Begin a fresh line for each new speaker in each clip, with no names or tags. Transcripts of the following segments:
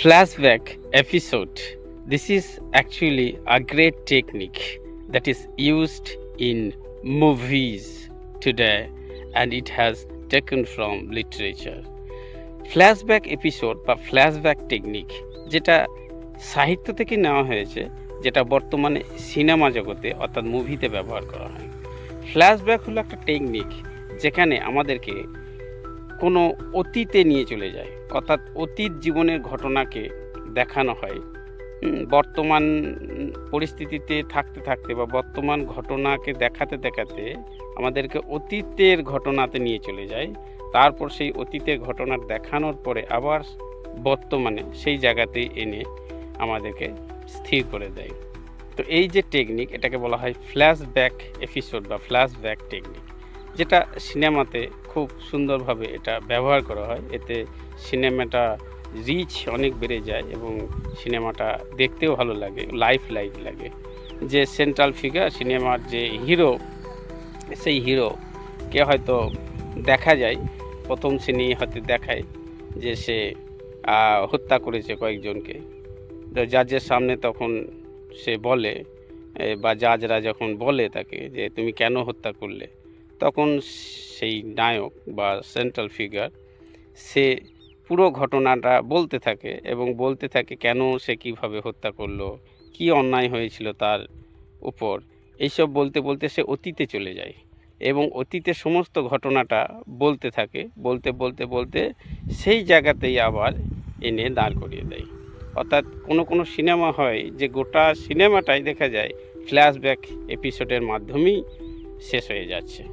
Flashback episode. This is actually a great technique that is used in movies today and it has taken from literature. Flashback episode বা flashback technique যেটা সাহিত্য থেকে নেওয়া হয়েছে, যেটা বর্তমানে সিনেমা জগতে অর্থাৎ মুভিতে ব্যবহার করা হয়। ফ্ল্যাশব্যাক হলো একটা টেকনিক যেখানে আমাদেরকে কোনো অতীতে নিয়ে চলে যায়, অর্থাৎ অতীত জীবনের ঘটনাকে দেখানো হয় বর্তমান পরিস্থিতিতে থাকতে থাকতে বা বর্তমান ঘটনাকে দেখাতে দেখাতে আমাদেরকে অতীতের ঘটনাতে নিয়ে চলে যায়। তারপর সেই অতীতের ঘটনা দেখানোর পরে আবার বর্তমানে সেই জায়গাতেই এনে আমাদেরকে স্থির করে দেয়। তো এই যে টেকনিক, এটাকে বলা হয় ফ্ল্যাশব্যাক এপিসোড বা ফ্ল্যাশব্যাক টেকনিক, যেটা সিনেমাতে খুব সুন্দরভাবে এটা ব্যবহার করা হয়। এতে সিনেমাটা রিচ অনেক বেড়ে যায় এবং সিনেমাটা দেখতেও ভালো লাগে, লাইফ লাগে। যে সেন্ট্রাল ফিগার সিনেমার যে হিরো, সেই হিরোকে হয়তো দেখা যায় প্রথম সিনে হয়তো দেখায় যে সে হত্যা করেছে কয়েকজনকে। জাজের সামনে তখন সে বলে বা জাজরা যখন বলে তাকে যে তুমি কেন হত্যা করলে, তখন সেই নায়ক বা সেন্ট্রাল ফিগার সে পুরো ঘটনাটা বলতে থাকে এবং বলতে থাকে কেন সে কিভাবে হত্যা করলো, কি অন্যায় হয়েছিল তার উপর। এইসব বলতে বলতে সে অতীতে চলে যায় এবং অতীতের সমস্ত ঘটনাটা বলতে থাকে। বলতে বলতে বলতে সেই জায়গাতেই আবার এনে দাঁড় করিয়ে দেয়। অর্থাৎ কোনো সিনেমা হয় যে গোটা সিনেমাটাই দেখা যায় ফ্ল্যাশব্যাক এপিসোডের মাধ্যমেই শেষ হয়ে যাচ্ছে।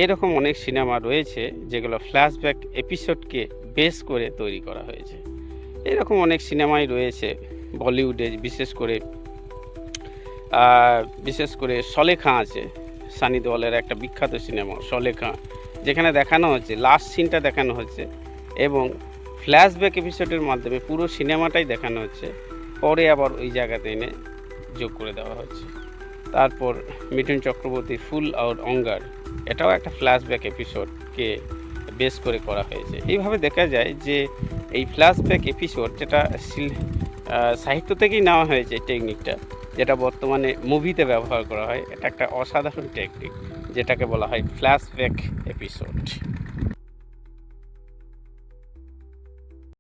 এরকম অনেক সিনেমা রয়েছে যেগুলো ফ্ল্যাশব্যাক এপিসোডকে বেস করে তৈরি করা হয়েছে। এরকম অনেক সিনেমাই রয়েছে বলিউডে, বিশেষ করে সলেখা আছে, সানি দেওয়ালের একটা বিখ্যাত সিনেমা সলেখা, যেখানে দেখানো হচ্ছে লাস্ট সিনটা দেখানো হচ্ছে এবং ফ্ল্যাশব্যাক এপিসোডের মাধ্যমে পুরো সিনেমাটাই দেখানো হচ্ছে, পরে আবার ওই জায়গাতে এনে যোগ করে দেওয়া হচ্ছে। তারপর মিঠুন চক্রবর্তীর ফুল আর অঙ্গার, এটাও একটা ফ্ল্যাশব্যাক এপিসোডকে বেস করে করা হয়েছে। এইভাবে দেখা যায় যে এই ফ্ল্যাশব্যাক এপিসোড যেটা সাহিত্য থেকেই নেওয়া হয়েছে টেকনিকটা, যেটা বর্তমানে মুভিতে ব্যবহার করা হয়, এটা একটা অসাধারণ টেকনিক যেটাকে বলা হয় ফ্ল্যাশব্যাক এপিসোড।